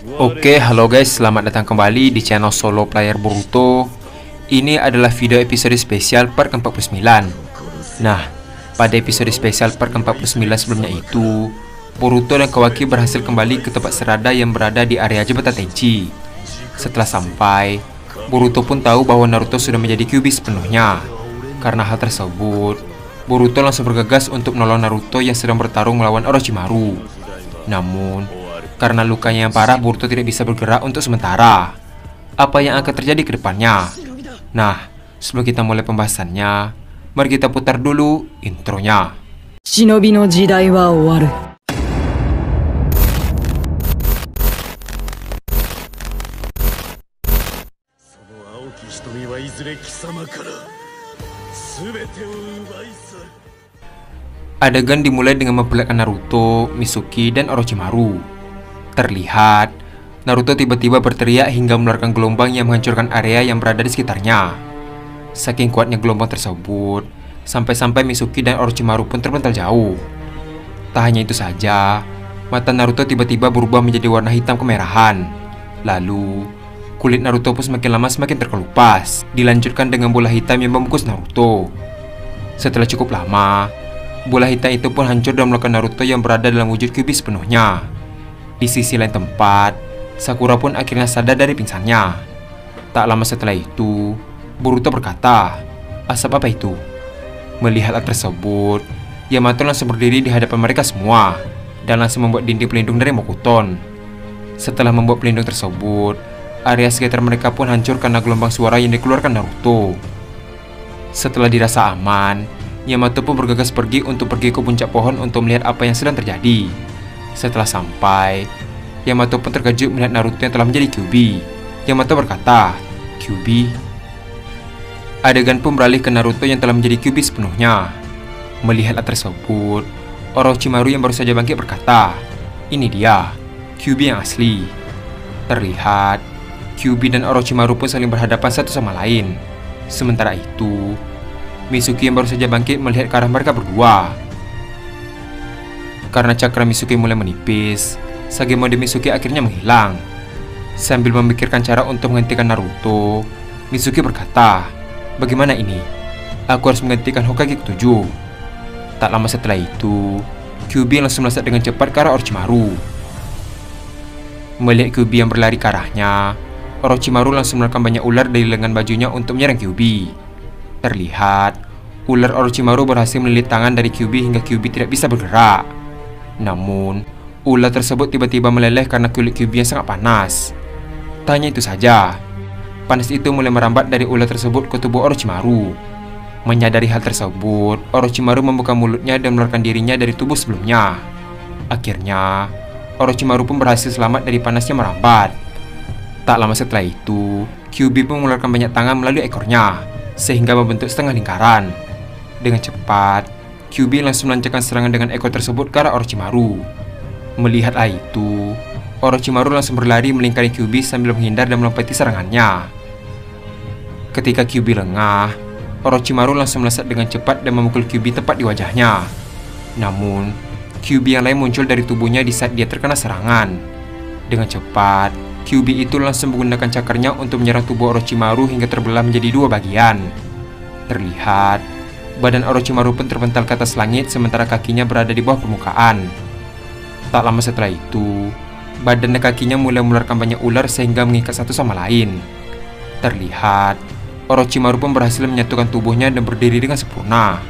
Oke, halo guys, selamat datang kembali di channel Solo Player Boruto. Ini adalah video episode spesial part ke-49. Nah, pada episode spesial part ke-49 sebelumnya itu, Boruto dan Kawaki berhasil kembali ke tempat serada yang berada di area Jembatan Tenchi. Setelah sampai, Boruto pun tahu bahwa Naruto sudah menjadi Kyuubi sepenuhnya. Karena hal tersebut, Boruto langsung bergegas untuk menolong Naruto yang sedang bertarung melawan Orochimaru. Namun, karena lukanya yang parah, Boruto tidak bisa bergerak untuk sementara. Apa yang akan terjadi ke depannya? Nah, sebelum kita mulai pembahasannya, mari kita putar dulu intronya. Shinobi no jidai wa owaru. Adegan dimulai dengan memperlihatkan Naruto, Mitsuki, dan Orochimaru. Terlihat, Naruto tiba-tiba berteriak hingga mengeluarkan gelombang yang menghancurkan area yang berada di sekitarnya. Saking kuatnya gelombang tersebut, sampai-sampai Mitsuki dan Orochimaru pun terpental jauh. Tak hanya itu saja, mata Naruto tiba-tiba berubah menjadi warna hitam kemerahan. Lalu, kulit Naruto pun semakin lama semakin terkelupas. Dilanjutkan dengan bola hitam yang membungkus Naruto. Setelah cukup lama, bola hitam itu pun hancur dan melakukan Naruto yang berada dalam wujud Kyuubi sepenuhnya. Di sisi lain tempat, Sakura pun akhirnya sadar dari pingsannya. Tak lama setelah itu, Boruto berkata, "Asap apa itu?" Melihat hal tersebut, Yamato langsung berdiri di hadapan mereka semua dan langsung membuat dinding pelindung dari Mokuton. Setelah membuat pelindung tersebut, area sekitar mereka pun hancur karena gelombang suara yang dikeluarkan Naruto. Setelah dirasa aman, Yamato pun bergegas pergi ke puncak pohon untuk melihat apa yang sedang terjadi. Setelah sampai, Yamato pun terkejut melihat Naruto yang telah menjadi Kyuubi. Yamato berkata, "Kyuubi?" Adegan pun beralih ke Naruto yang telah menjadi Kyuubi sepenuhnya. Melihat hal tersebut, Orochimaru yang baru saja bangkit berkata, "Ini dia, Kyuubi yang asli." Terlihat, Kyuubi dan Orochimaru pun saling berhadapan satu sama lain. Sementara itu, Mitsuki yang baru saja bangkit melihat ke arah mereka berdua. Karena cakra Mitsuki mulai menipis, Sagemode Mitsuki akhirnya menghilang. Sambil memikirkan cara untuk menghentikan Naruto, Mitsuki berkata, "Bagaimana ini? Aku harus menghentikan Hokage ke-7." Tak lama setelah itu, Kyuubi langsung melesat dengan cepat ke arah Orochimaru. Melihat Kyuubi yang berlari ke arahnya, Orochimaru langsung menekan banyak ular dari lengan bajunya untuk menyerang Kyuubi. Terlihat, ular Orochimaru berhasil melilit tangan dari Kyuubi hingga Kyuubi tidak bisa bergerak. Namun, ular tersebut tiba-tiba meleleh karena kulit Kyuubi yang sangat panas. Tak hanya itu saja, panas itu mulai merambat dari ular tersebut ke tubuh Orochimaru. Menyadari hal tersebut, Orochimaru membuka mulutnya dan mengeluarkan dirinya dari tubuh sebelumnya. Akhirnya, Orochimaru pun berhasil selamat dari panasnya merambat. Tak lama setelah itu, Kyuubi pun mengeluarkan banyak tangan melalui ekornya, sehingga membentuk setengah lingkaran. Dengan cepat, Kyuubi langsung melancarkan serangan dengan ekor tersebut ke arah Orochimaru. Melihat hal itu, Orochimaru langsung berlari melingkari Kyuubi sambil menghindar dan melompati serangannya. Ketika Kyuubi lengah, Orochimaru langsung melesat dengan cepat dan memukul Kyuubi tepat di wajahnya. Namun, Kyuubi yang lain muncul dari tubuhnya di saat dia terkena serangan. Dengan cepat, Kyuubi itu langsung menggunakan cakarnya untuk menyerang tubuh Orochimaru hingga terbelah menjadi dua bagian. Terlihat, badan Orochimaru pun terpental ke atas langit sementara kakinya berada di bawah permukaan. Tak lama setelah itu, badan dan kakinya mulai mengeluarkan banyak ular sehingga mengikat satu sama lain. Terlihat, Orochimaru pun berhasil menyatukan tubuhnya dan berdiri dengan sempurna.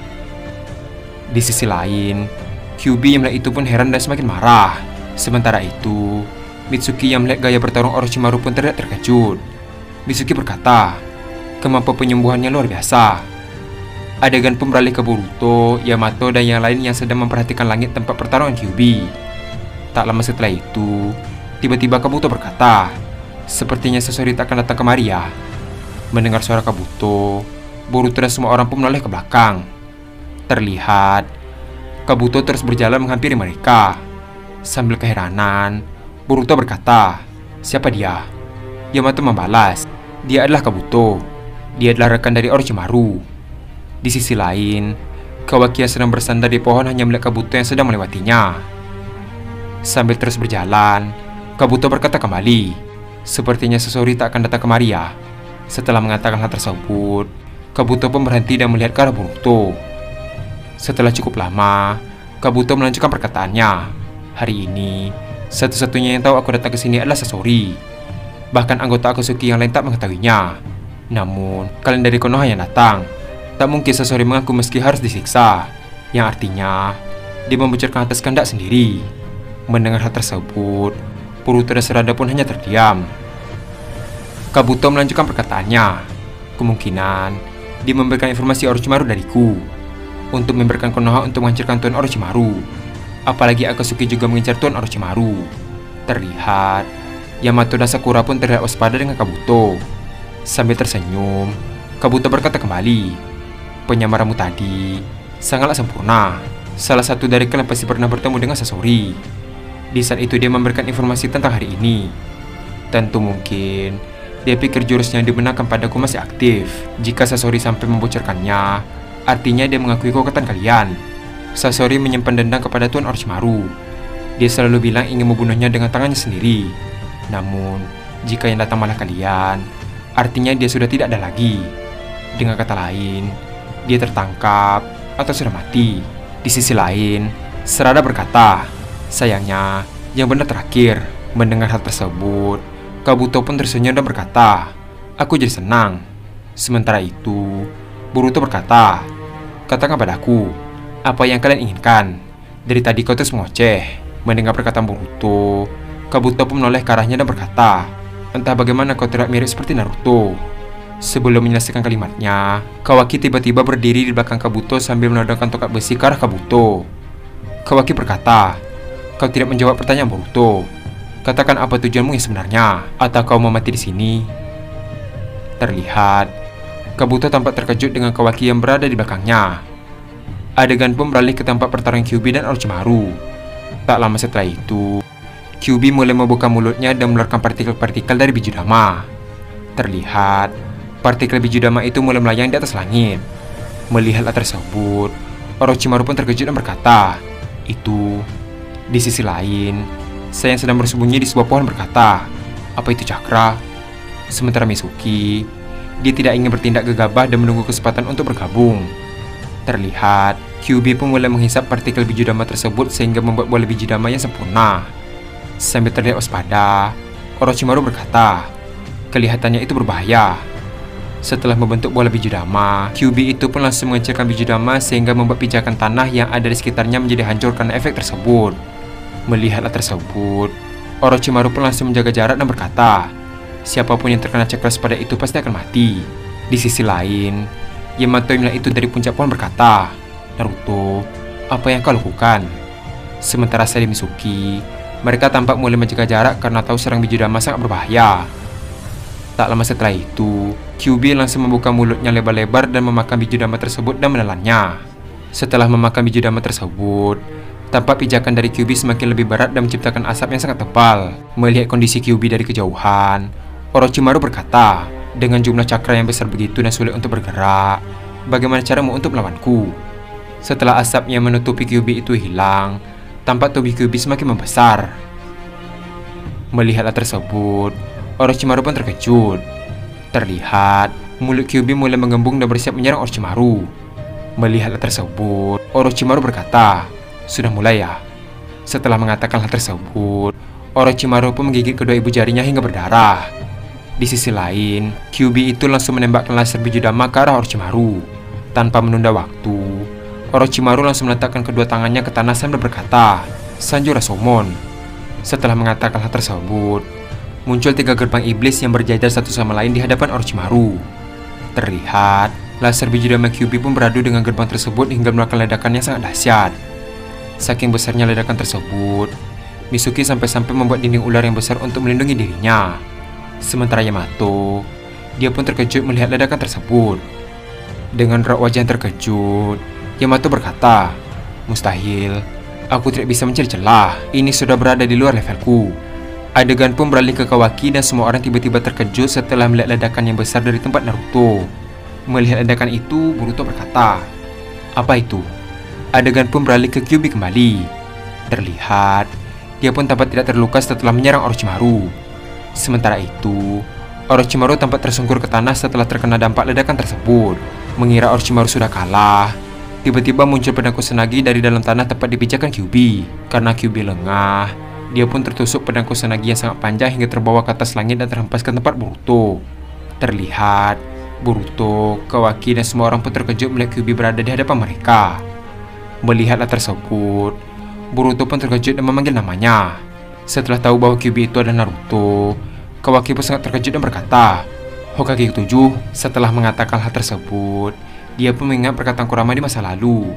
Di sisi lain, Kyuubi yang melihat itu pun heran dan semakin marah. Sementara itu, Mitsuki yang melihat gaya bertarung Orochimaru pun terlihat terkejut. Mitsuki berkata, "Kemampuan penyembuhannya luar biasa." Adegan pun beralih ke Boruto, Yamato, dan yang lain yang sedang memperhatikan langit tempat pertarungan Kyuubi. Tak lama setelah itu, tiba-tiba Kabuto berkata, "Sepertinya seseorang akan datang kemari ya." Mendengar suara Kabuto, Boruto dan semua orang pun menoleh ke belakang. Terlihat, Kabuto terus berjalan menghampiri mereka. Sambil keheranan, Boruto berkata, "Siapa dia?" Yamato membalas, "Dia adalah Kabuto. Dia adalah rekan dari Orochimaru." Di sisi lain, Kawaki yang sedang bersandar di pohon hanya melihat Kabuto yang sedang melewatinya. Sambil terus berjalan, Kabuto berkata kembali, sepertinya Sasori tak akan datang kemari ya. Setelah mengatakan hal tersebut, Kabuto pun berhenti dan melihat ke arah Boruto. Setelah cukup lama, Kabuto melanjutkan perkataannya. Hari ini, satu-satunya yang tahu aku datang ke sini adalah Sasori. Bahkan anggota Akatsuki yang lain tak mengetahuinya. Namun, kalian dari Konoha yang datang. Tak mungkin Sasori mengaku meski harus disiksa. Yang artinya, dia membocorkan atas kehendak sendiri. Mendengar hal tersebut, Boruto dan Sarada pun hanya terdiam. Kabuto melanjutkan perkataannya. Kemungkinan, dia memberikan informasi Orochimaru dariku. Untuk memberikan Konoha untuk menghancurkan Tuan Orochimaru. Apalagi Akatsuki juga mengincar Tuan Orochimaru. Terlihat, Yamato dan Sakura pun terlihat waspada dengan Kabuto. Sambil tersenyum, Kabuto berkata kembali, penyamaranmu tadi sangatlah sempurna. Salah satu dari kalian pasti pernah bertemu dengan Sasori. Di saat itu dia memberikan informasi tentang hari ini. Tentu mungkin dia pikir jurus yang dibenarkan padaku masih aktif. Jika Sasori sampai membocorkannya, artinya dia mengakui kekuatan kalian. Sasori menyimpan dendam kepada Tuan Orochimaru. Dia selalu bilang ingin membunuhnya dengan tangannya sendiri. Namun, jika yang datang malah kalian, artinya dia sudah tidak ada lagi. Dengan kata lain, dia tertangkap atau sudah mati. Di sisi lain, Sarada berkata, sayangnya, yang benar terakhir. Mendengar hal tersebut, Kabuto pun tersenyum dan berkata, aku jadi senang. Sementara itu, Boruto berkata, katakan padaku, apa yang kalian inginkan? Dari tadi kau terus mengoceh. Mendengar perkataan Boruto, Kabuto pun menoleh ke arahnya dan berkata, entah bagaimana kau terlihat mirip seperti Naruto. Sebelum menyelesaikan kalimatnya, Kawaki tiba-tiba berdiri di belakang Kabuto sambil menodongkan tongkat besi ke arah Kabuto. Kawaki berkata, kau tidak menjawab pertanyaan Boruto. Katakan apa tujuanmu yang sebenarnya, atau kau mau mati di sini? Terlihat, Kabuto tampak terkejut dengan Kawaki yang berada di belakangnya. Adegan pun beralih ke tempat pertarungan Kyuubi dan Orochimaru. Tak lama setelah itu, Kyuubi mulai membuka mulutnya dan mengeluarkan partikel-partikel dari Bijudama. Terlihat, partikel Bijudama itu mulai melayang di atas langit. Melihat hal tersebut, Orochimaru pun terkejut dan berkata, itu. Di sisi lain, saya yang sedang bersembunyi di sebuah pohon berkata, apa itu cakra? Sementara Mitsuki, dia tidak ingin bertindak gegabah dan menunggu kesempatan untuk bergabung. Terlihat, Kyuubi pun mulai menghisap partikel Bijudama tersebut sehingga membuat bola Bijudama yang sempurna. Sambil terlihat waspada, Orochimaru berkata, kelihatannya itu berbahaya. Setelah membentuk bola Bijudama, Kyuubi itu pun langsung menghancurkan Bijudama sehingga membuat pijakan tanah yang ada di sekitarnya menjadi hancur karena efek tersebut. Melihat hal tersebut, Orochimaru pun langsung menjaga jarak dan berkata, siapapun yang terkena cakra pada itu pasti akan mati. Di sisi lain, Yamato yang melihat itu dari puncak pohon berkata, Naruto, apa yang kau lakukan? Sementara Sari Mitsuki, mereka tampak mulai menjaga jarak karena tahu serang Bijudama sangat berbahaya. Tak lama setelah itu, Kyuubi langsung membuka mulutnya lebar-lebar dan memakan Bijudama tersebut dan menelannya. Setelah memakan Bijudama tersebut, tampak pijakan dari Kyuubi semakin lebih berat dan menciptakan asap yang sangat tebal. Melihat kondisi Kyuubi dari kejauhan, Orochimaru berkata, dengan jumlah cakra yang besar begitu dan sulit untuk bergerak, bagaimana caramu untuk melawanku? Setelah asap yang menutupi Kyuubi itu hilang, tampak tubuh Kyuubi semakin membesar. Melihat hal tersebut, Orochimaru pun terkejut. Terlihat, mulut Kyuubi mulai menggembung dan bersiap menyerang Orochimaru. Melihat hal tersebut, Orochimaru berkata, sudah mulai ya? Setelah mengatakan hal tersebut, Orochimaru pun menggigit kedua ibu jarinya hingga berdarah. Di sisi lain, Kyuubi itu langsung menembakkan laser Bijudama ke arah Orochimaru. Tanpa menunda waktu, Orochimaru langsung meletakkan kedua tangannya ke tanah sambil berkata, Sanjuro Somon. Setelah mengatakan hal tersebut, muncul 3 gerbang iblis yang berjajar satu sama lain di hadapan Orochimaru. Terlihat, laser Bijudama Kyuubi pun beradu dengan gerbang tersebut hingga melakukan ledakan yang sangat dahsyat. Saking besarnya ledakan tersebut, Mitsuki sampai-sampai membuat dinding ular yang besar untuk melindungi dirinya. Sementara Yamato, dia pun terkejut melihat ledakan tersebut. Dengan raut wajah yang terkejut, Yamato berkata, mustahil, aku tidak bisa mencari celah. Ini sudah berada di luar levelku. Adegan pun beralih ke Kawaki dan semua orang tiba-tiba terkejut setelah melihat ledakan yang besar dari tempat Naruto. Melihat ledakan itu, Boruto berkata, apa itu? Adegan pun beralih ke Kyuubi kembali. Terlihat, Dia pun tampak tidak terluka setelah menyerang Orochimaru. Sementara itu, Orochimaru tampak tersungkur ke tanah setelah terkena dampak ledakan tersebut. Mengira Orochimaru sudah kalah, tiba-tiba muncul pedang Kusanagi dari dalam tanah tepat di pijakan Kyuubi. Karena Kyuubi lengah, dia pun tertusuk pedang Kusanagi yang sangat panjang hingga terbawa ke atas langit dan terhempas ke tempat Boruto. Terlihat, Boruto, Kawaki, dan semua orang pun terkejut melihat Kyuubi berada di hadapan mereka. Melihat hal tersebut, Boruto pun terkejut dan memanggil namanya. Setelah tahu bahwa Kyuubi itu adalah Naruto, Kawaki pun sangat terkejut dan berkata, "Hokage ke-7." Setelah mengatakan hal tersebut, dia pun mengingat perkataan Kurama di masa lalu.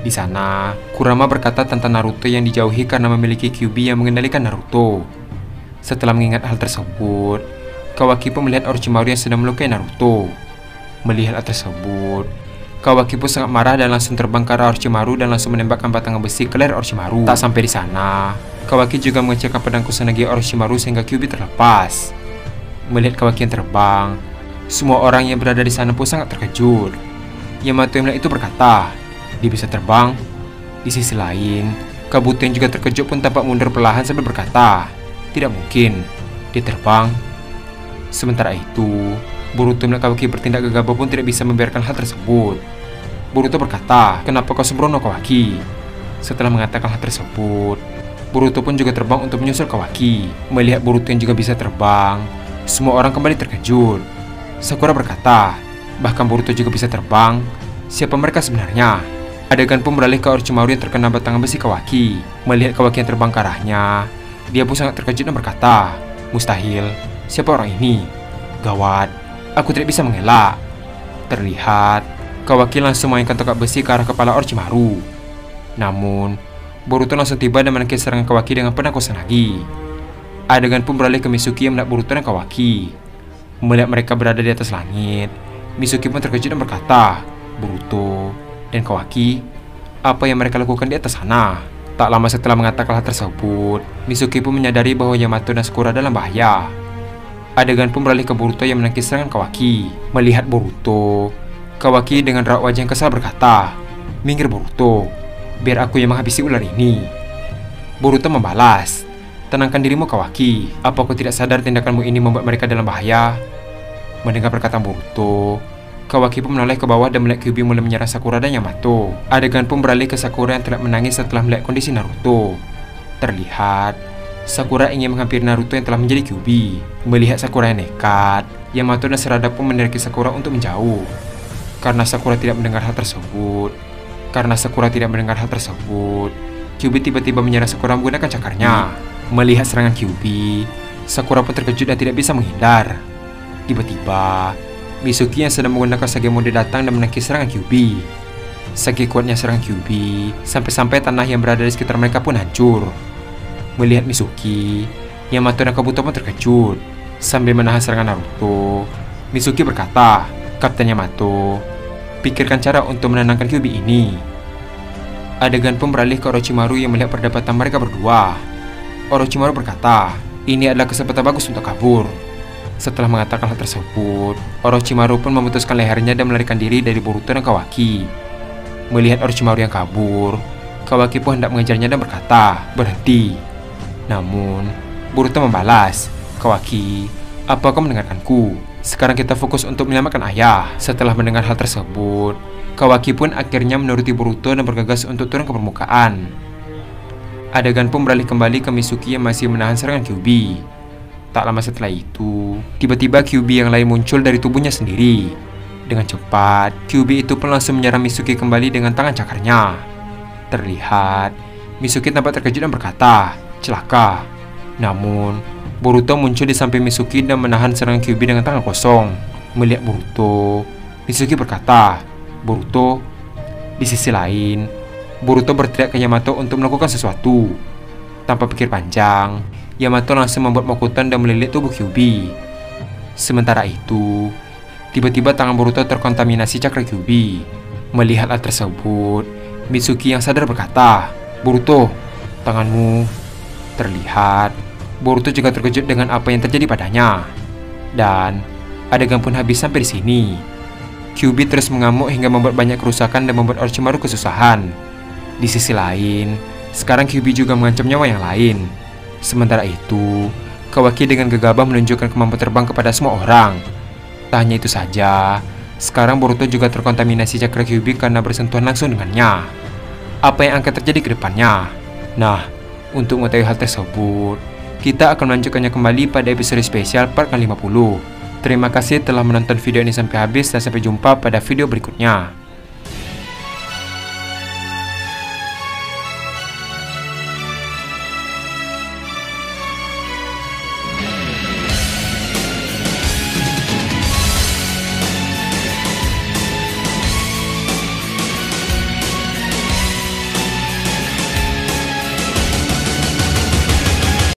Di sana, Kurama berkata tentang Naruto yang dijauhi karena memiliki Kyuubi yang mengendalikan Naruto. Setelah mengingat hal tersebut, Kawaki pun melihat Orochimaru yang sedang melukai Naruto. Melihat hal tersebut, Kawaki pun sangat marah dan langsung terbang ke arah Orochimaru dan langsung menembakkan batangan besi ke leher Orochimaru. Tak sampai di sana, Kawaki juga mengecilkan pedang Kusanagi Orochimaru sehingga Kyuubi terlepas. Melihat Kawaki yang terbang, semua orang yang berada di sana pun sangat terkejut. Yamato yang melihat itu berkata, "Dia bisa terbang?" Di sisi lain, Kabuto yang juga terkejut pun tampak mundur perlahan sambil berkata, "Tidak mungkin, dia terbang." Sementara itu, Boruto melihat Kawaki bertindak gegabah pun tidak bisa membiarkan hal tersebut. Boruto berkata, "Kenapa kau sembrono, Kawaki?" Setelah mengatakan hal tersebut, Boruto pun juga terbang untuk menyusul Kawaki. Melihat Boruto yang juga bisa terbang, semua orang kembali terkejut. Sakura berkata, "Bahkan Boruto juga bisa terbang. Siapa mereka sebenarnya?" Adegan pun beralih ke Orochimaru yang terkena batangan besi Kawaki. Melihat Kawaki yang terbang ke arahnya, dia pun sangat terkejut dan berkata, "Mustahil, siapa orang ini? Gawat, aku tidak bisa mengelak." Terlihat, Kawaki langsung mengaitkan tongkat besi ke arah kepala Orochimaru. Namun, Boruto langsung tiba dan menangkis serangan Kawaki dengan pedang Kusanagi. Adegan pun beralih ke Mitsuki yang melihat Boruto dan Kawaki. Melihat mereka berada di atas langit, Mitsuki pun terkejut dan berkata, "Boruto dan Kawaki, apa yang mereka lakukan di atas sana?" Tak lama setelah mengatakan hal tersebut, Mitsuki pun menyadari bahwa Yamato dan Sakura dalam bahaya. Adegan pun beralih ke Boruto yang menangkis serangan Kawaki. Melihat Boruto, Kawaki dengan raut wajah yang kesal berkata, "Minggir Boruto, biar aku yang menghabisi ular ini." Boruto membalas, "Tenangkan dirimu Kawaki, apa kau tidak sadar tindakanmu ini membuat mereka dalam bahaya?" Mendengar perkataan Boruto, Kawaki pun menoleh ke bawah dan melihat Kyuubi mulai menyerang Sakura dan Yamato. Adegan pun beralih ke Sakura yang telah menangis setelah melihat kondisi Naruto. Terlihat, Sakura ingin menghampiri Naruto yang telah menjadi Kyuubi. Melihat Sakura yang nekat, Yamato dan Sarada pun menariki Sakura untuk menjauh. Karena Sakura tidak mendengar hal tersebut, Kyuubi tiba-tiba menyerang Sakura menggunakan cakarnya. Melihat serangan Kyuubi, Sakura pun terkejut dan tidak bisa menghindar. Tiba-tiba, Mitsuki yang sedang menggunakan Sage Mode datang dan menangkis serangan Kyuubi. Saking kuatnya serangan Kyuubi, sampai-sampai tanah yang berada di sekitar mereka pun hancur. Melihat Mitsuki, Yamato dan Kabuto pun terkejut. Sambil menahan serangan Naruto, Mitsuki berkata, "Kapten Yamato, pikirkan cara untuk menenangkan Kyuubi ini." Adegan pun beralih ke Orochimaru yang melihat perdebatan mereka berdua. Orochimaru berkata, "Ini adalah kesempatan bagus untuk kabur." Setelah mengatakan hal tersebut, Orochimaru pun memutuskan lehernya dan melarikan diri dari Boruto dan Kawaki. Melihat Orochimaru yang kabur, Kawaki pun hendak mengejarnya dan berkata, "Berhenti." Namun, Boruto membalas, "Kawaki, apa kau mendengarkanku? Sekarang kita fokus untuk menyelamatkan ayah." Setelah mendengar hal tersebut, Kawaki pun akhirnya menuruti Boruto dan bergegas untuk turun ke permukaan. Adegan pun beralih kembali ke Mitsuki yang masih menahan serangan Kyuubi. Tak lama setelah itu, tiba-tiba Kyuubi yang lain muncul dari tubuhnya sendiri. Dengan cepat, Kyuubi itu pun langsung menyerang Mitsuki kembali dengan tangan cakarnya. Terlihat, Mitsuki tampak terkejut dan berkata, "Celaka." Namun, Boruto muncul di samping Mitsuki dan menahan serangan Kyuubi dengan tangan kosong. Melihat Boruto, Mitsuki berkata, "Boruto." Di sisi lain, Boruto berteriak ke Yamato untuk melakukan sesuatu. Tanpa pikir panjang, Yamato langsung membuat mokutan dan melilit tubuh Kyuubi. Sementara itu, tiba-tiba tangan Boruto terkontaminasi cakra Kyuubi. Melihat hal tersebut, Mitsuki yang sadar berkata, "Boruto, tanganmu." Terlihat, Boruto juga terkejut dengan apa yang terjadi padanya. Dan adegan pun habis sampai di sini. Kyuubi terus mengamuk hingga membuat banyak kerusakan dan membuat Orochimaru kesusahan. Di sisi lain, sekarang Kyuubi juga mengancam nyawa yang lain. Sementara itu, Kawaki dengan gegabah menunjukkan kemampuan terbang kepada semua orang. Tak hanya itu saja, sekarang Boruto juga terkontaminasi cakra Kyuubi karena bersentuhan langsung dengannya. Apa yang akan terjadi ke depannya? Nah, untuk mengetahui hal tersebut, kita akan melanjutkannya kembali pada episode spesial part ke-50. Terima kasih telah menonton video ini sampai habis dan sampai jumpa pada video berikutnya.